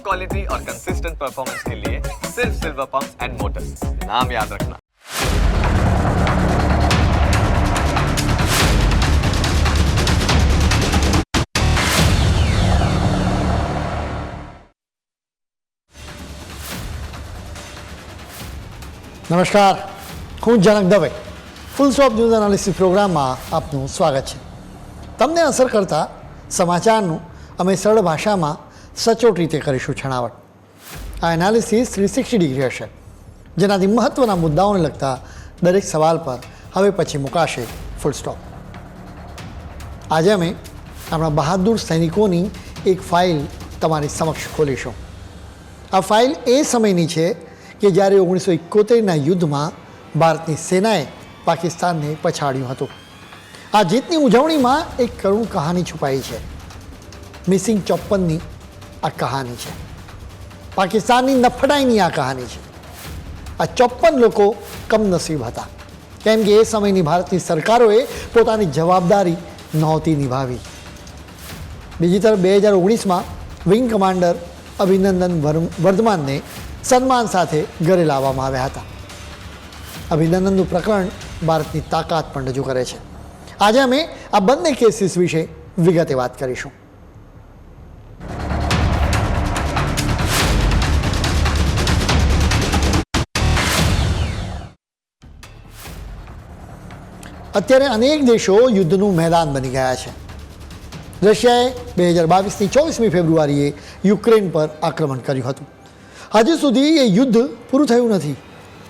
Quality और consistent performance के लिए सिर्फ सिल्वर पंप्स एंड मोटर्स, नाम याद रखना। નમસ્કાર, હું Janak Dave full stop news analysis પ્રોગ્રામમાં આપનું સ્વાગત છે. તમને અસર કરતા સમાચારનું અમે સરળ ભાષામાં સચોટ રીતે કરીશું છણાવટ. આ એનાલિસિસ 360 ડિગ્રી હશે, જેનાથી મહત્ત્વના મુદ્દાઓને લગતા દરેક સવાલ પર હવે પછી મુકાશે ફૂલ સ્ટોપ. આજે અમે આપણા બહાદુર સૈનિકોની એક ફાઇલ તમારી સમક્ષ ખોલીશું. આ ફાઇલ એ સમયની છે કે જ્યારે 1971ના યુદ્ધમાં ભારતની સેનાએ પાકિસ્તાનને પછાડ્યું હતું. આ જીતની ઉજવણીમાં એક કરુણ કહાની છુપાઈ છે. મિસિંગ 54ની આ કહાની છે. પાકિસ્તાનની નફટાઈની આ કહાની છે. આ 54 લોકો કમનસીબ હતા, કેમ કે એ સમયની ભારતની સરકારોએ પોતાની જવાબદારી નહોતી નિભાવી. બીજી તરફ 2019માં વિંગ કમાન્ડર અભિનંદન વર્ધમાનને સન્માન સાથે ઘરે લાવવામાં આવ્યા હતા. અભિનંદનનું પ્રકરણ ભારતની તાકાત પણ રજૂ કરે છે. આજે અમે આ બંને કેસીસ વિશે વિગતે વાત કરીશું. અત્યારે અનેક દેશો યુદ્ધનું મેદાન બની ગયા છે. રશિયાએ 2022ની 24મી ફેબ્રુઆરીએ યુક્રેન પર આક્રમણ કર્યું હતું. હજુ સુધી એ યુદ્ધ પૂરું થયું નથી.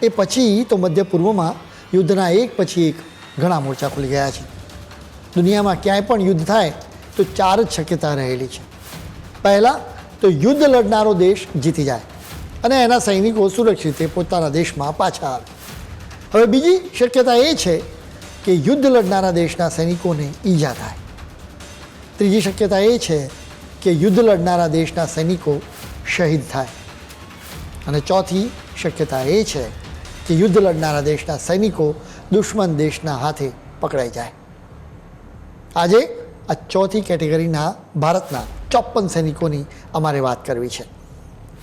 એ પછી તો મધ્ય પૂર્વમાં યુદ્ધના એક પછી એક ઘણા મોરચા ખુલી ગયા છે. દુનિયામાં ક્યાંય પણ યુદ્ધ થાય તો 4 જ શક્યતા રહેલી છે. પહેલાં તો યુદ્ધ લડનારો દેશ જીતી જાય અને એના સૈનિકો સુરક્ષિત રીતે પોતાના દેશમાં પાછા આવે. હવે બીજી શક્યતા એ છે કે યુદ્ધ લડનારા દેશના સૈનિકોને ઈજા થાય. ત્રીજી શક્યતા એ છે કે યુદ્ધ લડનારા દેશના સૈનિકો શહીદ થાય. અને ચોથી શક્યતા એ છે કે યુદ્ધ લડનારા દેશના સૈનિકો દુશ્મન દેશના હાથે પકડાઈ જાય. આજે આ ચોથી કેટેગરીના ભારતના 54 સૈનિકોની અમારે વાત કરવી છે,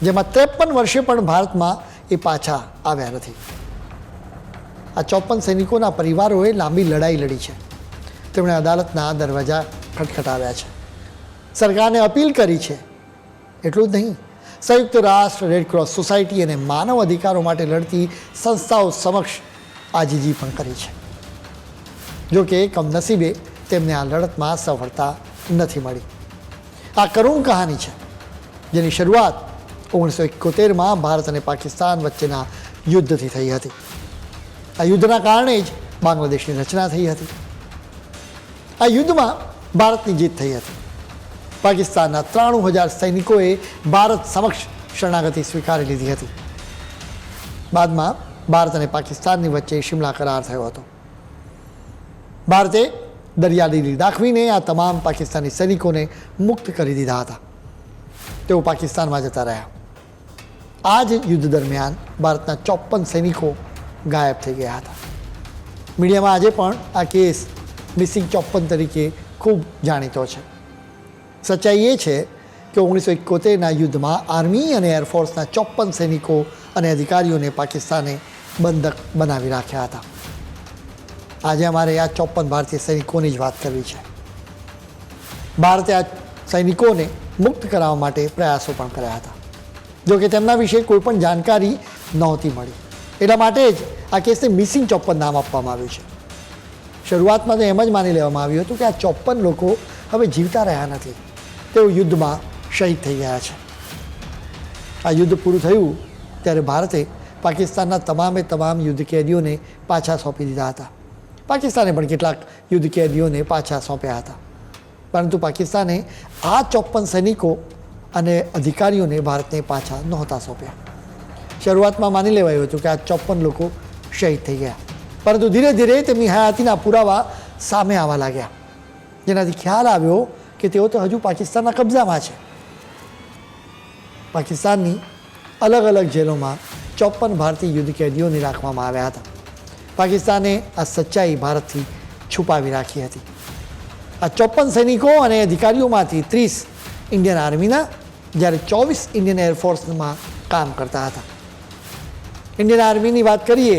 જેમાં 53 વર્ષે પણ ભારતમાં એ પાછા આવ્યા નથી. આ 54 સૈનિકોના પરિવારોએ લાંબી લડાઈ લડી છે. તેમણે અદાલતના દરવાજા ખટખટાવ્યા છે, સરકારને અપીલ કરી છે. એટલું જ નહીં, સંયુક્ત રાષ્ટ્ર, રેડ ક્રોસ સોસાયટી અને માનવ અધિકારો માટે લડતી સંસ્થાઓ સમક્ષ આજીજી પણ કરી છે. જો કે કમનસીબે તેમને આ લડતમાં સફળતા નથી મળી. આ કરુણ કહાની છે, જેની શરૂઆત 1971માં ભારત અને પાકિસ્તાન વચ્ચેના યુદ્ધથી થઈ હતી. આ યુદ્ધના કારણે જ બાંગ્લાદેશની રચના થઈ હતી. આ યુદ્ધમાં ભારતની જીત થઈ હતી. પાકિસ્તાનના 93,000 સૈનિકોએ ભારત સમક્ષ શરણાગતિ સ્વીકારી લીધી હતી. બાદમાં ભારત અને પાકિસ્તાનની વચ્ચે શિમલા કરાર થયો હતો. ભારતે દરિયાદીલી દાખવીને આ તમામ પાકિસ્તાની સૈનિકોને મુક્ત કરી દીધા હતા. તેઓ પાકિસ્તાનમાં જતા રહ્યા. આ જ યુદ્ધ દરમિયાન ભારતના 54 સૈનિકો ગાયબ થઈ ગયા હતા. મીડિયામાં આજે પણ આ કેસ મિસિંગ 54 તરીકે ખૂબ જાણીતો છે. સચ્ચાઈ એ છે કે 1971ના યુદ્ધમાં આર્મી અને એરફોર્સના 54 સૈનિકો અને અધિકારીઓને પાકિસ્તાને બંધક બનાવી રાખ્યા હતા. આજે અમારે આ 54 ભારતીય સૈનિકોની જ વાત કરવી છે. ભારતે આ સૈનિકોને મુક્ત કરાવવા માટે પ્રયાસો પણ કર્યા હતા. જોકે તેમના વિશે કોઈ પણ જાણકારી નહોતી મળી. એટલા માટે જ આ કેસને મિસિંગ 54 નામ આપવામાં આવ્યું છે. શરૂઆતમાં તો એમ જ માની લેવામાં આવ્યું હતું કે આ 54 લોકો હવે જીવતા રહ્યા નથી, તેઓ યુદ્ધમાં શહીદ થઈ ગયા છે. આ યુદ્ધ પૂરું થયું ત્યારે ભારતે પાકિસ્તાનના તમામ યુદ્ધ કેદીઓને પાછા સોંપી દીધા હતા. પાકિસ્તાને પણ કેટલાક યુદ્ધ કેદીઓને પાછા સોંપ્યા હતા. પરંતુ પાકિસ્તાને આ 54 સૈનિકો અને અધિકારીઓને ભારતને પાછા નહોતા સોંપ્યા. શરૂઆતમાં માની લેવાયું હતું કે આ 54 લોકો શહીદ થઈ ગયા, પરંતુ ધીરે ધીરે તેમની હયાતીના પુરાવા સામે આવવા લાગ્યા, જેનાથી ખ્યાલ આવ્યો કે તેઓ તો હજુ પાકિસ્તાનના કબજામાં છે. પાકિસ્તાનની અલગ અલગ જેલોમાં 54 ભારતીય યુદ્ધ કેદીઓને રાખવામાં આવ્યા હતા. પાકિસ્તાને આ સચ્ચાઈ ભારતથી છુપાવી રાખી હતી. આ 54 સૈનિકો અને અધિકારીઓમાંથી 30 ઇન્ડિયન આર્મીના, જ્યારે 24 ઇન્ડિયન એરફોર્સમાં કામ કરતા હતા. ઇન્ડિયન આર્મીની વાત કરીએ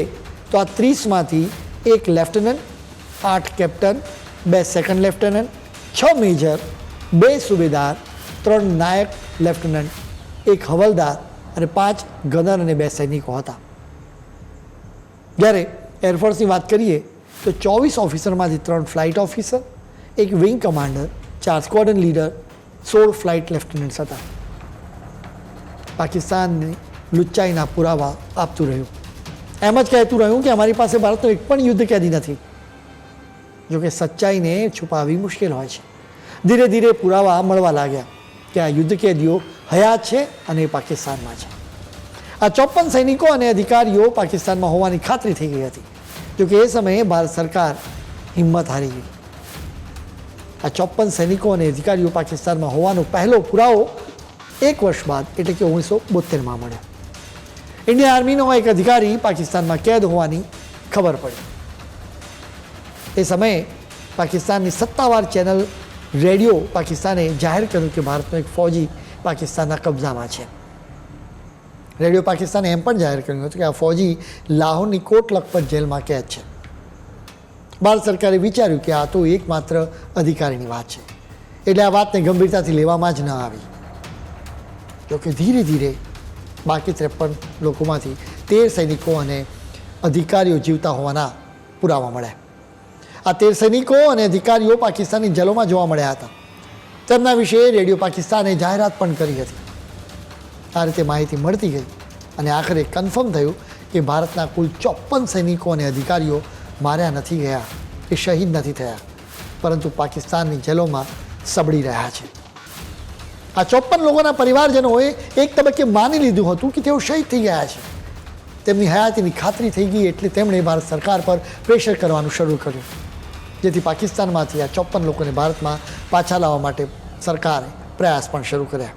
તો આ 30માંથી 1 lieutenant, 8 captain, 2 second lieutenant, 6 major, 2 સુબેદાર, 3 નાયક લેફ્ટનન્ટ, 1 હવલદાર અને 5 ગનર અને 2 સૈનિકો હતા. જ્યારે એરફોર્સની વાત કરીએ તો 24 ઓફિસરમાંથી 3 flight officer, 1 wing commander, 4 squadron leader, 16 flight lieutenants હતા. પાકિસ્તાનને લુચ્ચાઈના પુરાવા આપતું રહ્યું. એમ જ કહેતું રહ્યું કે અમારી પાસે ભારતનો એક પણ યુદ્ધ કેદી નથી. જોકે સચ્ચાઈને છુપાવવી મુશ્કેલ હોય છે. ધીરે ધીરે પુરાવા મળવા લાગ્યા કે આ યુદ્ધ કેદીઓ હયાત છે અને એ પાકિસ્તાનમાં છે. આ 54 સૈનિકો અને અધિકારીઓ પાકિસ્તાનમાં હોવાની ખાતરી થઈ ગઈ હતી. જોકે એ સમયે ભારત સરકાર હિંમત હારી ગઈ. આ 54 સૈનિકો અને અધિકારીઓ પાકિસ્તાનમાં હોવાનો પહેલો પુરાવો 1 વર્ષ બાદ એટલે કે 1972માં મળ્યો. ઇન્ડિયન આર્મીનો એક અધિકારી પાકિસ્તાનમાં કેદ હોવાની ખબર પડી. એ સમયે પાકિસ્તાનની સત્તાવાર ચેનલ રેડિયો પાકિસ્તાને જાહેર કર્યું કે ભારતનો એક ફૌજી પાકિસ્તાનના કબજામાં છે. રેડિયો પાકિસ્તાને એમ પણ જાહેર કર્યું હતું કે આ ફૌજી લાહોરની કોટ લખપત જેલમાં કેદ છે. ભારત સરકારે વિચાર્યું કે આ તો એકમાત્ર અધિકારીની વાત છે, એટલે આ વાતને ગંભીરતાથી લેવામાં જ ન આવી. જોકે ધીરે ધીરે બાકી 53 લોકોમાંથી 13 સૈનિકો અને અધિકારીઓ જીવતા હોવાના પુરાવા મળ્યા. આ 13 સૈનિકો અને અધિકારીઓ પાકિસ્તાનની જેલોમાં જોવા મળ્યા હતા. તેમના વિશે રેડિયો પાકિસ્તાને જાહેરાત પણ કરી હતી. આ રીતે માહિતી મળતી ગઈ અને આખરે કન્ફર્મ થયું કે ભારતના કુલ 54 સૈનિકો અને અધિકારીઓ માર્યા નથી ગયા, કે શહીદ નથી થયા, પરંતુ પાકિસ્તાનની જેલોમાં સબડી રહ્યા છે. આ 54 લોકોના પરિવારજનોએ એક તબક્કે માની લીધું હતું કે તેઓ શહીદ થઈ ગયા છે. તેમની હયાતીની ખાતરી થઈ ગઈ એટલે તેમણે ભારત સરકાર પર પ્રેશર કરવાનું શરૂ કર્યું, જેથી પાકિસ્તાનમાંથી આ 54 લોકોને ભારતમાં પાછા લાવવા માટે સરકારે પ્રયાસ પણ શરૂ કર્યા.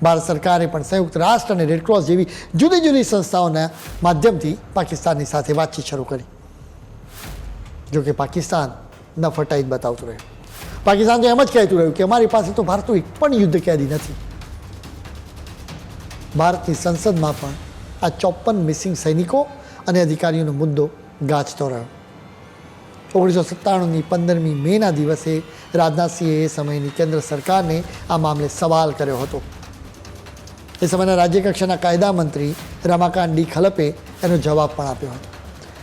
ભારત સરકારે પણ સંયુક્ત રાષ્ટ્ર અને રેડક્રોસ જેવી જુદી જુદી સંસ્થાઓના માધ્યમથી પાકિસ્તાનની સાથે વાતચીત શરૂ કરી. જોકે પાકિસ્તાન નફટાઈ જ બતાવતું રહ્યું. પાકિસ્તાન તો એમ જ કહેતું રહ્યું કે અમારી પાસે તો ભારતનો એક પણ યુદ્ધ કેદી નથી. ભારતની સંસદમાં પણ આ 54 મિસિંગ સૈનિકો અને અધિકારીઓનો મુદ્દો ગાજતો રહ્યો. 1997ની 15મી મેના દિવસે રાજનાથસિંહે એ સમયની કેન્દ્ર સરકારને આ મામલે સવાલ કર્યો હતો. એ સમયના રાજ્યકક્ષાના કાયદા મંત્રી રમાકાંત ડી ખલપે એનો જવાબ પણ આપ્યો હતો.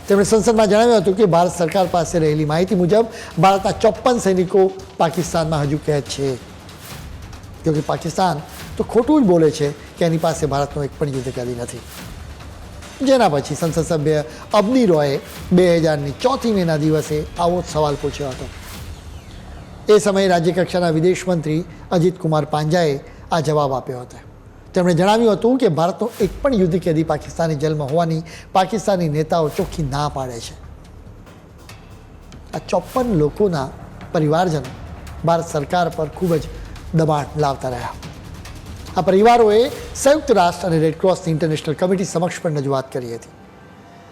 તેમણે સંસદમાં જણાવ્યું હતું કે ભારત સરકાર પાસે રહેલી માહિતી મુજબ ભારતના 54 સૈનિકો પાકિસ્તાનમાં હજુ કેદ છે. જોકે પાકિસ્તાન તો ખોટું જ બોલે છે કે એની પાસે ભારતનો એક પણ યુદ્ધ કેદી નથી. જેના પછી સંસદ સભ્ય અબની રોયે 2000ની 4મી મેના દિવસે આવો જ સવાલ પૂછ્યો હતો. એ સમયે રાજ્યકક્ષાના વિદેશ મંત્રી અજીત કુમાર પાંજાએ આ જવાબ આપ્યો હતો. તેમણે જણાવ્યું હતું કે ભારતનો એક પણ યુદ્ધ કેદી પાકિસ્તાની જેલમાં હોવાની પાકિસ્તાની નેતાઓ ચોખ્ખી ના પાડે છે. આ 54 લોકોના પરિવારજનો ભારત સરકાર પર ખૂબ જ દબાણ લાવતા રહ્યા. આ પરિવારોએ સંયુક્ત રાષ્ટ્ર અને રેડક્રોસની ઇન્ટરનેશનલ કમિટી સમક્ષ પણ રજૂઆત કરી હતી.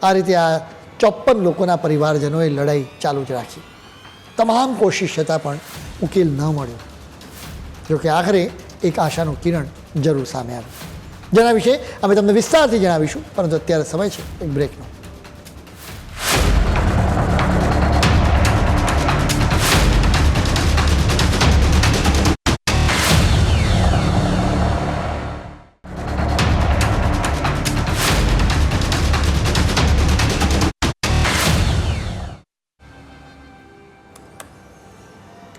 આ રીતે આ 54 લોકોના પરિવારજનોએ લડાઈ ચાલુ જ રાખી. તમામ કોશિશ છતાં પણ ઉકેલ ન મળ્યો. જોકે આખરે એક આશાનું કિરણ જરૂર સામે આવ્યું, જેના વિશે અમે તમને વિસ્તારથી જણાવીશું, પરંતુ અત્યારે સમય છે એક બ્રેકનો.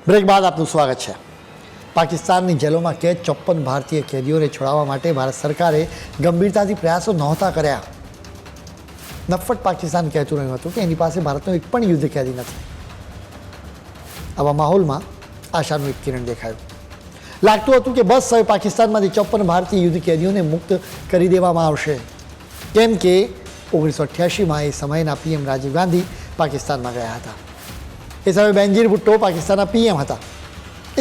બ્રેક બાદ આપનું સ્વાગત છે. પાકિસ્તાનની જેલોમાં કેદ 54 ભારતીય કેદીઓને છોડાવવા માટે ભારત સરકારે ગંભીરતાથી પ્રયાસો નહોતા કર્યા. નફ્ફટ પાકિસ્તાન કહેતું રહ્યું હતું કે એની પાસે ભારતનો એક પણ યુદ્ધ કેદી નથી. આવા માહોલમાં આશાનું એક કિરણ દેખાયું. લાગતું હતું કે બસ હવે પાકિસ્તાનમાંથી 54 ભારતીય યુદ્ધ કેદીઓને મુક્ત કરી દેવામાં આવશે, કેમ કે 1988માં એ સમયના પીએમ રાજીવ ગાંધી પાકિસ્તાનમાં ગયા હતા. એ સમયે બેનજીર ભુટ્ટો પાકિસ્તાનના પીએમ હતા.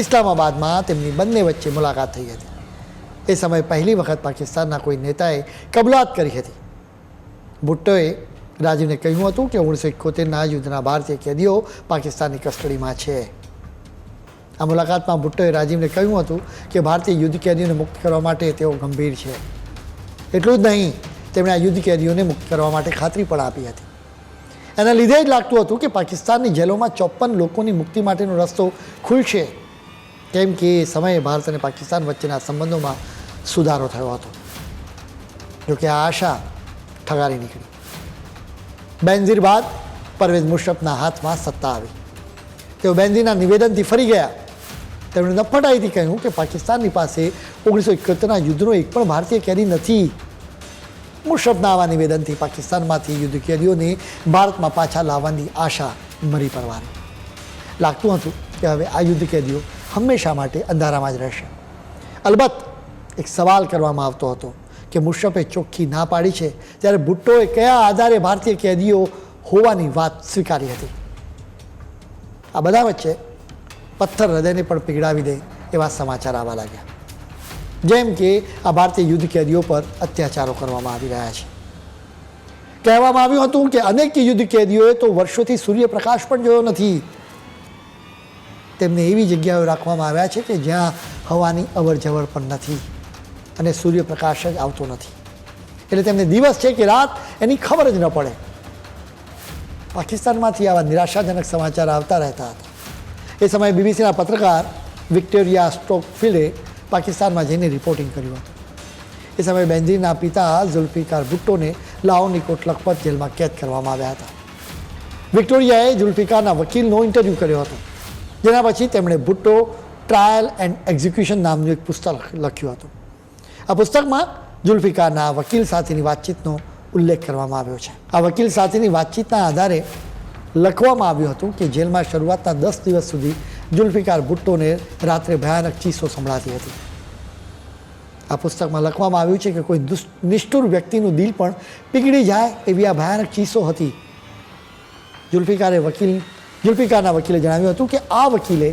ઇસ્લામાબાદમાં તેમની બંને વચ્ચે મુલાકાત થઈ હતી. એ સમયે પહેલી વખત પાકિસ્તાનના કોઈ નેતાએ કબૂલાત કરી હતી. ભુટ્ટોએ રાજીવને કહ્યું હતું કે 1971ના યુદ્ધના ભારતીય કેદીઓ પાકિસ્તાનની કસ્ટડીમાં છે. આ મુલાકાતમાં ભુટ્ટોએ રાજીવને કહ્યું હતું કે ભારતીય યુદ્ધ કેદીઓને મુક્ત કરવા માટે તેઓ ગંભીર છે. એટલું જ નહીં, તેમણે આ યુદ્ધ કેદીઓને મુક્ત કરવા માટે ખાતરી પણ આપી હતી. એના લીધે જ લાગતું હતું કે પાકિસ્તાનની જેલોમાં 54 લોકોની મુક્તિ માટેનો રસ્તો ખુલશે, કેમ કે એ સમયે ભારત અને પાકિસ્તાન વચ્ચેના સંબંધોમાં સુધારો થયો હતો. જોકે આ આશા ઠગારી નીકળી. બેનઝીર બાદ પરવેઝ મુશર્રફના હાથમાં સત્તા આવી. તેઓ બેનઝીરના નિવેદનથી ફરી ગયા. તેમણે નફટાઈથી કહ્યું કે પાકિસ્તાનની પાસે 1971ના યુદ્ધનો એક પણ ભારતીય કેદી નથી. મુશર્રફના આવા નિવેદનથી પાકિસ્તાનમાંથી યુદ્ધ કેદીઓને ભારતમાં પાછા લાવવાની આશા મરી પરવારી. લાગતું હતું કે હવે આ યુદ્ધ કેદીઓ હંમેશા માટે અંધારામાં જ રહેશે. અલબત્ત એક સવાલ કરવામાં આવતો હતો કે મુશર્રફે ચોખ્ખી ના પાડી છે ત્યારે ભુટ્ટોએ કયા આધારે ભારતીય કેદીઓ હોવાની વાત સ્વીકારી હતી. આ બધા વચ્ચે પથ્થર હૃદયને પણ પીગળાવી દે એવા સમાચાર આવવા લાગ્યા. જેમ કે આ ભારતીય યુદ્ધ કેદીઓ પર અત્યાચારો કરવામાં આવી રહ્યા છે. કહેવામાં આવ્યું હતું કે અનેક યુદ્ધ કેદીઓએ તો વર્ષોથી સૂર્યપ્રકાશ પણ જોયો નથી. તેમને એવી જગ્યાઓ રાખવામાં આવ્યા છે કે જ્યાં હવાની અવર જવર પણ નથી અને સૂર્યપ્રકાશ જ આવતો નથી. એટલે તેમને દિવસ છે કે રાત એની ખબર જ ન પડે. પાકિસ્તાનમાંથી આવા નિરાશાજનક સમાચાર આવતા રહેતા હતા. એ સમયે બીબીસીના પત્રકાર વિક્ટોરિયા સ્ટોકફિલ્ડે પાકિસ્તાનમાં જઈને રિપોર્ટિંગ કર્યું હતું. એ સમયે બેનઝીરના પિતા ઝુલ્ફિકાર ભુટ્ટોને લાહોરની કોટ લખપત જેલમાં કેદ કરવામાં આવ્યા હતા. વિક્ટોરિયાએ ઝુલ્ફિકારના વકીલનો ઇન્ટરવ્યૂ કર્યો હતો, જેના પછી તેમણે ભુટ્ટો ટ્રાયલ એન્ડ એક્ઝિક્યુશન નામનું એક પુસ્તક લખ્યું હતું. આ પુસ્તકમાં ઝુલ્ફિકારના વકીલ સાથેની વાતચીતનો ઉલ્લેખ કરવામાં આવ્યો છે. આ વકીલ સાથેની વાતચીતના આધારે લખવામાં આવ્યું હતું કે જેલમાં શરૂઆતના 10 દિવસ સુધી ઝુલ્ફિકાર ભુટ્ટોને રાત્રે ભયાનક ચીસો સંભળાતી હતી. આ પુસ્તકમાં લખવામાં આવ્યું છે કે કોઈ નિષ્ઠુર વ્યક્તિનું દિલ પણ પીગળી જાય એવી આ ભયાનક ચીસો હતી. ઝુલ્ફિકારના વકીલે જણાવ્યું હતું કે આ વકીલે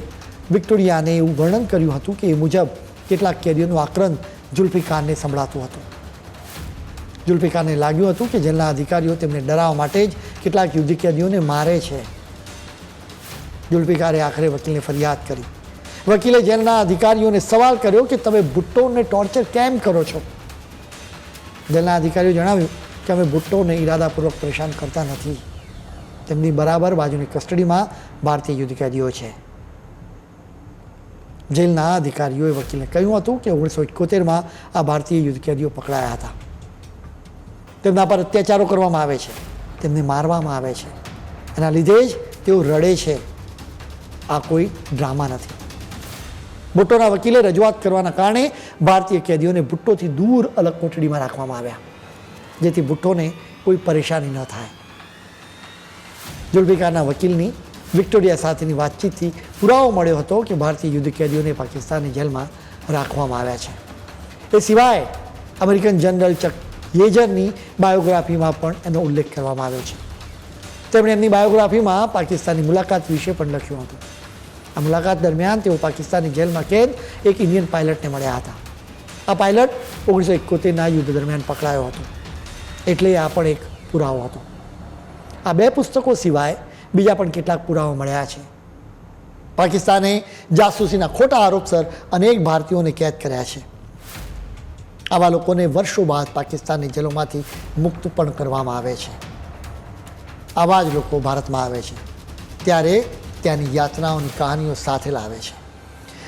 વિક્ટોરિયાને એવું વર્ણન કર્યું હતું કે એ મુજબ કેટલાક કેદીઓનું આક્રંદ ઝુલ્ફિકારને સંભળાતું હતું. ઝુલ્ફિકારને લાગ્યું હતું કે જેલના અધિકારીઓ તેમને ડરાવવા માટે જ કેટલાક યુદ્ધ કેદીઓને મારે છે. ઝુલ્ફિકારે આખરે વકીલને ફરિયાદ કરી. વકીલે જેલના અધિકારીઓને સવાલ કર્યો કે તમે ભુટ્ટોને ટોર્ચર કેમ કરો છો? જેલના અધિકારીઓ જણાવ્યું કે અમે ભુટ્ટોને ઈરાદાપૂર્વક પરેશાન કરતા નથી. તેમની બરાબર બાજુની કસ્ટડીમાં ભારતીય યુદ્ધ કેદીઓ છે. જેલના અધિકારીઓએ વકીલને કહ્યું હતું કે 1971માં આ ભારતીય યુદ્ધ કેદીઓ પકડાયા હતા. તેમના પર અત્યાચારો કરવામાં આવે છે, તેમને મારવામાં આવે છે. એના લીધે જ તેઓ રડે છે. આ કોઈ ડ્રામા નથી. ભુટ્ટોના વકીલે રજૂઆત કરવાના કારણે ભારતીય કેદીઓને ભુટ્ટોથી દૂર અલગ કોટડીમાં રાખવામાં આવ્યા, જેથી ભુટ્ટોને કોઈ પરેશાની ન થાય. ઝુલ્ફિકારના વકીલની વિક્ટોરિયા સાથેની વાતચીતથી પુરાવો મળ્યો હતો કે ભારતીય યુદ્ધ કેદીઓને પાકિસ્તાનની જેલમાં રાખવામાં આવ્યા છે. એ સિવાય અમેરિકન જનરલ ચક યેજરની બાયોગ્રાફીમાં પણ એનો ઉલ્લેખ કરવામાં આવ્યો છે. તેમણે એમની બાયોગ્રાફીમાં પાકિસ્તાનની મુલાકાત વિશે પણ લખ્યું હતું. આ મુલાકાત દરમિયાન તેઓ પાકિસ્તાનની જેલમાં કેદ એક ઇન્ડિયન પાયલટને મળ્યા હતા. આ પાયલટ 1971ના યુદ્ધ દરમિયાન પકડાયો હતો, એટલે આ પણ એક પુરાવો હતો. આ 2 પુસ્તકો સિવાય બીજા પણ કેટલાક પુરાવા મળ્યા છે. પાકિસ્તાને જાસૂસીના ખોટા આરોપસર અનેક ભારતીયોને કેદ કર્યા છે. આવા લોકોને વર્ષો બાદ પાકિસ્તાનની જેલોમાંથી મુક્ત પણ કરવામાં આવે છે. આવા જ લોકો ભારતમાં આવે છે ત્યારે ત્યાંની યાતનાઓની કહાનીઓ સાથે લાવે છે.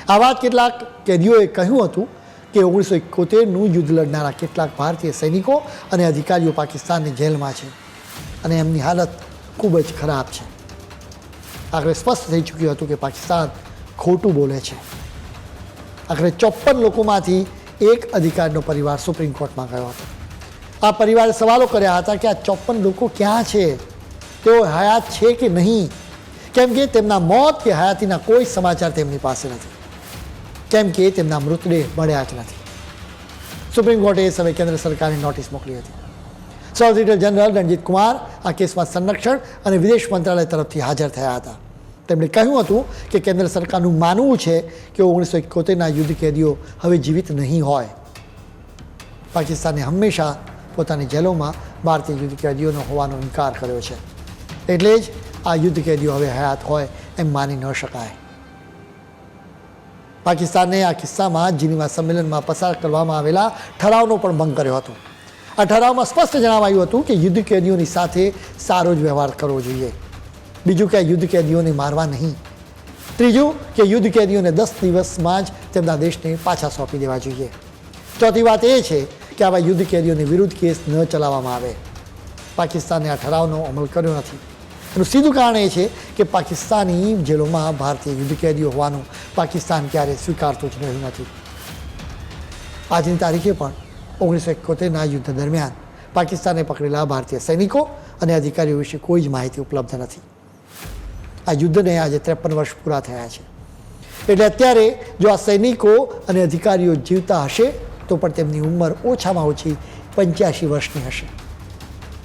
આવા જ કેટલાક કેદીઓએ કહ્યું હતું કે 1971નું યુદ્ધ લડનારા કેટલાક ભારતીય સૈનિકો અને અધિકારીઓ પાકિસ્તાનની જેલમાં છે અને એમની હાલત ખૂબ જ ખરાબ છે. આખરે સ્પષ્ટ થઈ ચૂક્યું હતું કે પાકિસ્તાન ખોટું બોલે છે. આખરે 54 લોકોમાંથી એક અધિકારીનો પરિવાર સુપ્રીમ કોર્ટમાં ગયો હતો. આ પરિવારે સવાલો કર્યા હતા કે આ 54 લોકો ક્યાં છે, તેઓ હયાત છે કે નહીં, કેમ કે તેમના મોત કે હયાતીના કોઈ સમાચાર તેમની પાસે નથી, કેમ કે તેમના મૃતદેહ મળ્યા જ નથી. સુપ્રીમ કોર્ટે એ સમયે કેન્દ્ર સરકારને નોટિસ મોકલી હતી. સોલિસિટર જનરલ રણજીત કુમાર આ કેસમાં સંરક્ષણ અને વિદેશ મંત્રાલય તરફથી હાજર થયા હતા. તેમણે કહ્યું હતું કે કેન્દ્ર સરકારનું માનવું છે કે 1971ના યુદ્ધ કેદીઓ હવે જીવિત નહીં હોય. પાકિસ્તાને હંમેશા પોતાની જેલોમાં ભારતીય યુદ્ધ કેદીઓનો હોવાનો ઇનકાર કર્યો છે, એટલે જ આ યુદ્ધ કેદીઓ હવે હયાત હોય એમ માની ન શકાય. પાકિસ્તાને આ કિસ્સામાં જીનીવા સંમેલનમાં પસાર કરવામાં આવેલા ઠરાવનો પણ ભંગ કર્યો હતો. આ ઠરાવમાં સ્પષ્ટ જણાવાયું હતું કે યુદ્ધ કેદીઓની સાથે સારો જ વ્યવહાર કરવો જોઈએ. બીજું કે યુદ્ધ કેદીઓને મારવા નહીં. ત્રીજું કે યુદ્ધ કેદીઓને 10 દિવસમાં જ તેમના દેશને પાછા સોંપી દેવા જોઈએ. ચોથી વાત એ છે કે આવા યુદ્ધ કેદીઓની વિરુદ્ધ કેસ ન ચલાવવામાં આવે. પાકિસ્તાને આ ઠરાવનો અમલ કર્યો નથી. એનું સીધું કારણ એ છે કે પાકિસ્તાની જેલોમાં ભારતીય યુદ્ધ કેદીઓ હોવાનું પાકિસ્તાન ક્યારેય સ્વીકારતું જ રહ્યું નથી. આજની તારીખે પણ 1971ના યુદ્ધ દરમિયાન પાકિસ્તાને પકડેલા ભારતીય સૈનિકો અને અધિકારીઓ વિશે કોઈ જ માહિતી ઉપલબ્ધ નથી. આ યુદ્ધને આજે 53 વર્ષ પૂરા થયા છે. એટલે અત્યારે જો આ સૈનિકો અને અધિકારીઓ જીવતા હશે તો પણ તેમની ઉંમર ઓછામાં ઓછી 85 વર્ષની હશે.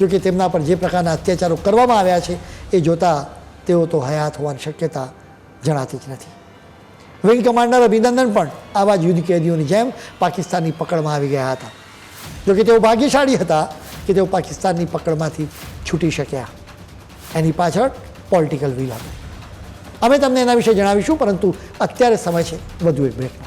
જોકે તેમના પર જે પ્રકારના અત્યાચારો કરવામાં આવ્યા છે એ જોતાં તેઓ તો હયાત હોવાની શક્યતા જણાતી જ નથી. વિંગ કમાન્ડર અભિનંદન પણ આવા જ યુદ્ધ કેદીઓની જેમ પાકિસ્તાનની પકડમાં આવી ગયા હતા. જોકે તેઓ ભાગ્યશાળી હતા કે તેઓ પાકિસ્તાનની પકડમાંથી છૂટી શક્યા. એની પાછળ પોલિટિકલ વિલ હતું. અમે તમને એના વિશે જણાવીશું, પરંતુ અત્યારે સમય છે વધુ એક બ્રેકનો.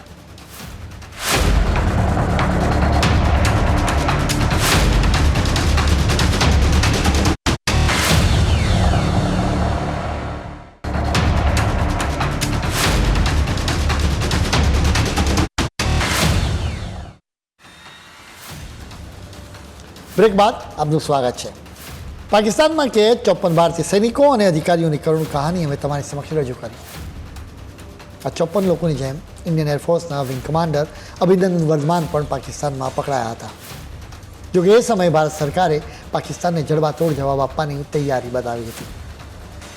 બ્રેક બાદ આપનું સ્વાગત છે. પાકિસ્તાનમાં કેદ 54 ભારતીય સૈનિકો અને અધિકારીઓની કરુણ કહાની અમે તમારી સમક્ષ રજૂ કરી. આ 54 લોકોની જેમ ઇન્ડિયન એરફોર્સના વિંગ કમાન્ડર અભિનંદન વર્ધમાન પણ પાકિસ્તાનમાં પકડાયા હતા. જોકે એ સમયે ભારત સરકારે પાકિસ્તાનને જડબાતોડ જવાબ આપવાની તૈયારી બતાવી હતી,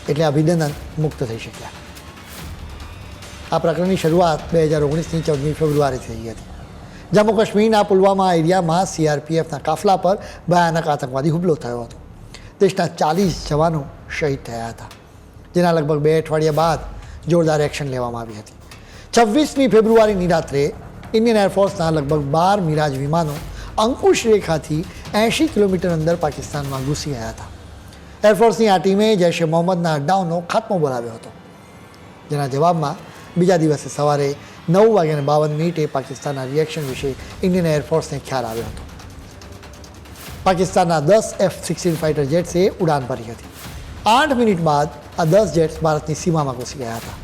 એટલે અભિનંદન મુક્ત થઈ શક્યા. આ પ્રકરણની શરૂઆત 2019ની 14મી ફેબ્રુઆરી થઈ હતી. જમ્મુ કાશ્મીરના પુલવામા એરિયામાં CRPFના કાફલા પર ભયાનક આતંકવાદી હુમલો થયો હતો. દેશના 40 જવાનો શહીદ થયા હતા, જેના લગભગ 2 અઠવાડિયા બાદ જોરદાર એક્શન લેવામાં આવી હતી. 26મી ફેબ્રુઆરીની રાત્રે ઇન્ડિયન એરફોર્સના લગભગ 12 મિરાજ વિમાનો અંકુશ રેખાથી 80 કિલોમીટર અંદર પાકિસ્તાનમાં ઘૂસી ગયા હતા. એરફોર્સની આ ટીમે જૈશ-એ મોહમ્મદના અડ્ડાઓનો ખાત્મો બોલાવ્યો હતો, જેના જવાબમાં બીજા દિવસે સવારે 9:52 પાકિસ્તાનના રિએક્શન વિશે ઇન્ડિયન એરફોર્સને ખ્યાલ આવ્યો હતો. પાકિસ્તાનના 10 F-16 ફાઇટર જેટ્સે ઉડાન ભરી હતી. 8 મિનિટ બાદ આ 10 જેટ્સ ભારતની સીમામાં ઘૂસી ગયા હતા.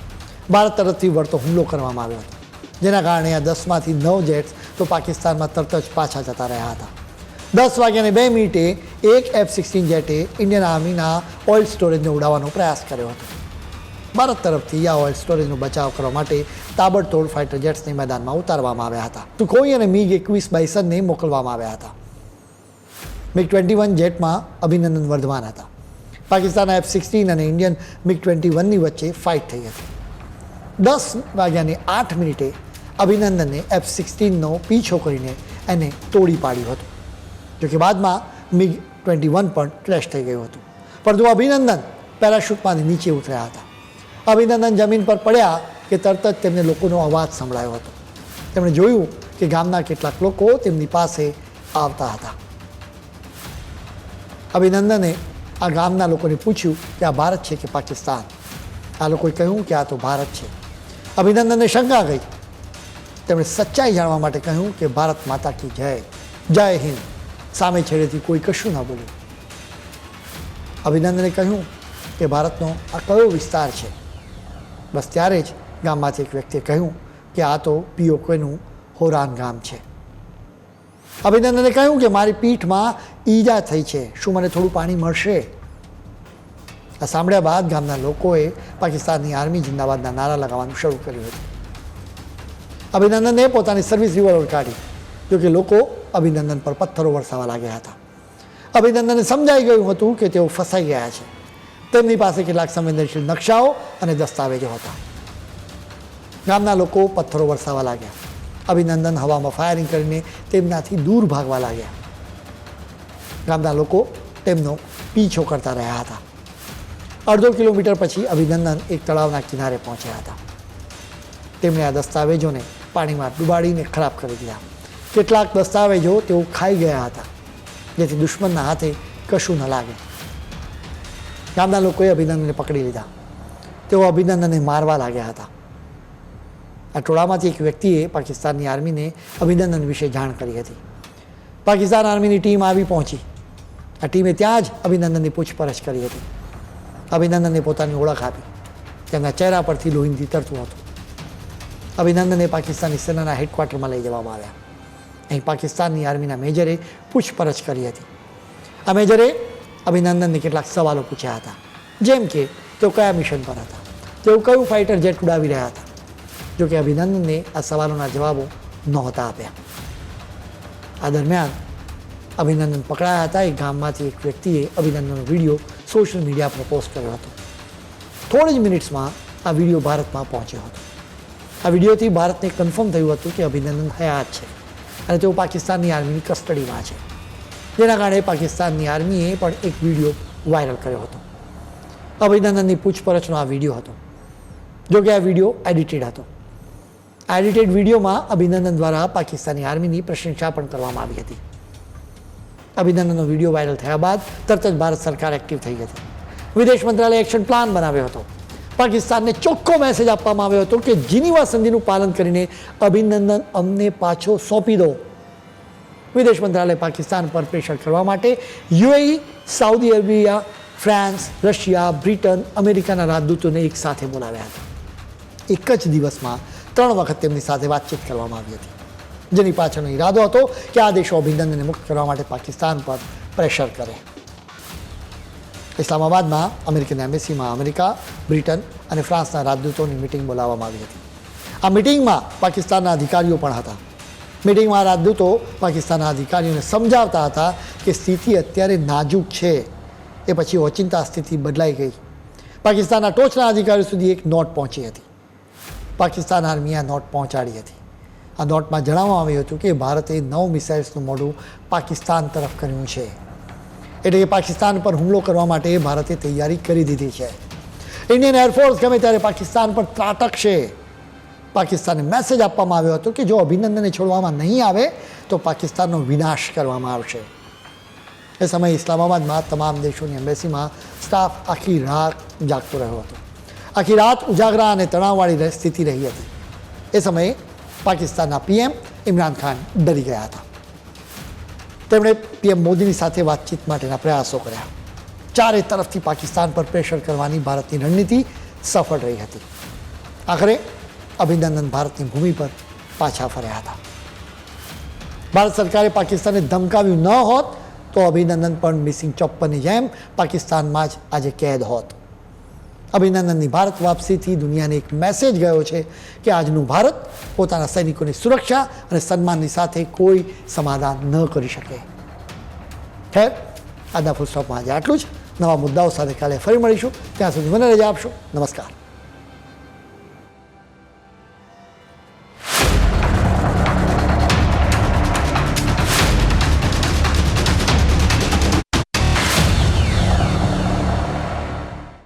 ભારત તરફથી વળતો હુમલો કરવામાં આવ્યો હતો, જેના કારણે આ 10માંથી 9 જેટ્સ તો પાકિસ્તાનમાં તરત જ પાછા જતા રહ્યા હતા. 10:02 એક F-16 જેટે ઇન્ડિયન આર્મીના ઓઇલ સ્ટોરેજને ઉડાવવાનો પ્રયાસ કર્યો હતો. ભારત તરફથી આ ઓઇલ સ્ટોરેજનો બચાવ કરવા માટે તાબડતોડ ફાઇટર જેટ્સને મેદાનમાં ઉતારવામાં આવ્યા હતા. સુખોઈ અને MiG-21 બાઇસનને મોકલવામાં આવ્યા હતા. MiG-21 જેટમાં અભિનંદન વર્ધમાન હતા. પાકિસ્તાનના F-16 અને ઇન્ડિયન MiG-21ની વચ્ચે ફાઇટ થઈ હતી. 10:08 અભિનંદને F-16નો પીછો કરીને એને તોડી પાડ્યું હતું. જોકે બાદમાં MiG-21 પણ ક્રેશ થઈ ગયું હતું, પરંતુ અભિનંદન પેરાશૂટમાંથી નીચે ઉતર્યા હતા. અભિનંદન જમીન પર પડ્યા કે તરત જ તેમને લોકોનો અવાજ સંભળાયો હતો. તેમણે જોયું કે ગામના કેટલાક લોકો તેમની પાસે આવતા હતા. અભિનંદને આ ગામના લોકોને પૂછ્યું કે આ ભારત છે કે પાકિસ્તાન. આ લોકોએ કહ્યું કે આ તો ભારત છે. અભિનંદનને શંકા ગઈ. તેમણે સચ્ચાઈ જાણવા માટે કહ્યું કે ભારત માતા કી જય, જય હિન્દ. સામે છેડેથી કોઈ કશું ના બોલ્યું. અભિનંદને કહ્યું કે ભારતનો આ કયો વિસ્તાર છે. બસ ત્યારે જ ગામમાંથી એક વ્યક્તિએ કહ્યું કે આ તો POKનું હોરાન ગામ છે. અભિનંદને કહ્યું કે મારી પીઠમાં ઈજા થઈ છે, શું મને થોડું પાણી મળશે? આ સાંભળ્યા બાદ ગામના લોકોએ પાકિસ્તાનની આર્મી જિંદાબાદના નારા લગાવવાનું શરૂ કર્યું હતું. અભિનંદને પોતાની સર્વિસ રિવોલ્વર કાઢી, જોકે લોકો અભિનંદન પર પથ્થરો વરસાવવા લાગ્યા હતા. અભિનંદનને સમજાઈ ગયું હતું કે તેઓ ફસાઈ ગયા છે. તેમની પાસે કેટલાક સંવેદનશીલ નકશાઓ અને દસ્તાવેજો હતા. ગામના લોકો પથ્થરો વરસાવવા લાગ્યા. અભિનંદન હવામાં ફાયરિંગ કરીને તેમનાથી દૂર ભાગવા લાગ્યા. ગામના લોકો તેમનો પીછો કરતા રહ્યા હતા. અડધો કિલોમીટર પછી અભિનંદન એક તળાવના કિનારે પહોંચ્યા હતા. તેમણે આ દસ્તાવેજોને પાણીમાં ડૂબાડીને ખરાબ કરી દીધા. કેટલાક દસ્તાવેજો તેઓ ખાઈ ગયા હતા, જેથી દુશ્મનના હાથે કશું ન લાગે. ગામના લોકોએ અભિનંદનને પકડી લીધા. તેઓ અભિનંદનને મારવા લાગ્યા હતા. આ ટોળામાંથી એક વ્યક્તિએ પાકિસ્તાનની આર્મીને અભિનંદન વિશે જાણ કરી હતી. પાકિસ્તાન આર્મીની ટીમ આવી પહોંચી. આ ટીમે ત્યાં જ અભિનંદનની પૂછપરછ કરી હતી. અભિનંદનને પોતાની ઓળખ આપી. તેમના ચહેરા પરથી લોહી નીતરતું હતું. અભિનંદનને પાકિસ્તાની સેનાના હેડક્વાર્ટરમાં લઈ જવામાં આવ્યા. અહીં પાકિસ્તાનની આર્મીના મેજરે પૂછપરછ કરી હતી. આ મેજરે અભિનંદનને કેટલાક સવાલો પૂછ્યા હતા, જેમ કે તેઓ કયા મિશન પર હતા, તેઓ કયું ફાઇટર જેટ ઉડાવી રહ્યા હતા. જોકે અભિનંદનને આ સવાલોના જવાબો નહોતા આપ્યા. આ દરમિયાન અભિનંદન પકડાયા હતા. એક ગામમાંથી એક વ્યક્તિએ અભિનંદનનો વિડીયો સોશિયલ મીડિયા પર પોસ્ટ કર્યો હતો. થોડી જ મિનિટ્સમાં આ વિડીયો ભારતમાં પહોંચ્યો હતો. આ વિડીયોથી ભારતને કન્ફર્મ થયું હતું કે અભિનંદન હયાત છે અને તેઓ પાકિસ્તાનની આર્મીની કસ્ટડીમાં છે. જેના કારણે પાકિસ્તાનની આર્મીએ પણ એક વિડીયો વાયરલ કર્યો હતો. અભિનંદનની પૂછપરછનો આ વિડીયો હતો. જોકે આ વિડીયો એડિટેડ હતો. આ એડિટેડ વિડીયોમાં અભિનંદન દ્વારા પાકિસ્તાની આર્મીની પ્રશંસા પણ કરવામાં આવી હતી. અભિનંદનનો વિડીયો વાયરલ થયા બાદ તરત જ ભારત સરકાર એક્ટિવ થઈ હતી. વિદેશ મંત્રાલયે એક્શન પ્લાન બનાવ્યો હતો. પાકિસ્તાનને ચોખ્ખો મેસેજ આપવામાં આવ્યો હતો કે જીનીવા સંધિનું પાલન કરીને અભિનંદન અમને પાછો સોંપી દો. વિદેશ મંત્રાલય પાકિસ્તાન પર પ્રેશર કરવા માટે UAE, Saudi Arabia, France, Russia, Britain, અમેરિકાના રાજદૂતોને એક સાથે બોલાવ્યા હતા. એક જ દિવસમાં 3 વખત તેમની સાથે વાતચીત કરવામાં આવી હતી, જેની પાછળનો ઈરાદો હતો કે આ દેશો અભિનંદનને મુક્ત કરવા માટે પાકિસ્તાન પર પ્રેશર કરે. ઇસ્લામાબાદમાં અમેરિકન એમ્બેસીમાં અમેરિકા, બ્રિટન અને ફ્રાન્સના રાજદૂતોની મિટિંગ બોલાવવામાં આવી હતી. આ મિટિંગમાં પાકિસ્તાનના અધિકારીઓ પણ હતા. મિટિંગમાં રાજદૂતો પાકિસ્તાનના અધિકારીઓને સમજાવતા હતા કે સ્થિતિ અત્યારે નાજુક છે. એ પછી ઓચિંતા સ્થિતિ બદલાઈ ગઈ. પાકિસ્તાનના ટોચના અધિકારીઓ સુધી એક નોટ પહોંચી હતી. પાકિસ્તાન આર્મીએ આ નોટ પહોંચાડી હતી. આ નોટમાં જણાવવામાં આવ્યું હતું કે ભારતે 9 મિસાઇલ્સનું મોઢું પાકિસ્તાન તરફ કર્યું છે. એટલે કે પાકિસ્તાન પર હુમલો કરવા માટે ભારતે તૈયારી કરી દીધી છે. ઇન્ડિયન એરફોર્સ ગમે ત્યારે પાકિસ્તાન પર ત્રાટકશે. પાકિસ્તાનને મેસેજ આપવામાં આવ્યો હતો કે જો અભિનંદનને છોડવામાં નહીં આવે તો પાકિસ્તાનનો વિનાશ કરવામાં આવશે. એ સમયે ઇસ્લામાબાદમાં તમામ દેશોની એમ્બેસીમાં સ્ટાફ આખી રાત જાગતો રહ્યો હતો. આખી રાત ઉજાગરા અને તણાવવાળી સ્થિતિ રહી હતી. એ સમયે પાકિસ્તાનના પીએમ ઇમરાન ખાન ડરી ગયા હતા. તેમણે પીએમ મોદીની સાથે વાતચીત માટેના પ્રયાસો કર્યા. ચારે તરફથી પાકિસ્તાન પર પ્રેશર કરવાની ભારતની રણનીતિ સફળ રહી હતી. આખરે અભિનંદન ભારતની ભૂમિ પર પાછા ફર્યા હતા. ભારત સરકારે પાકિસ્તાનને ધમકાવ્યું ન હોત તો અભિનંદન પણ મિસિંગ 54ની જેમ પાકિસ્તાનમાં જ આજે કેદ હોત. અભિનંદનની ભારત વાપસીથી દુનિયાને એક મેસેજ ગયો છે કે આજનું ભારત પોતાના સૈનિકોની સુરક્ષા અને સન્માનની સાથે કોઈ સમાધાન ન કરી શકે. ખેર, આજના ફૂલ સ્ટોપમાં આજે આટલું જ. નવા મુદ્દાઓ સાથે કાલે ફરી મળીશું. ત્યાં સુધી મને રજા આપશો. નમસ્કાર.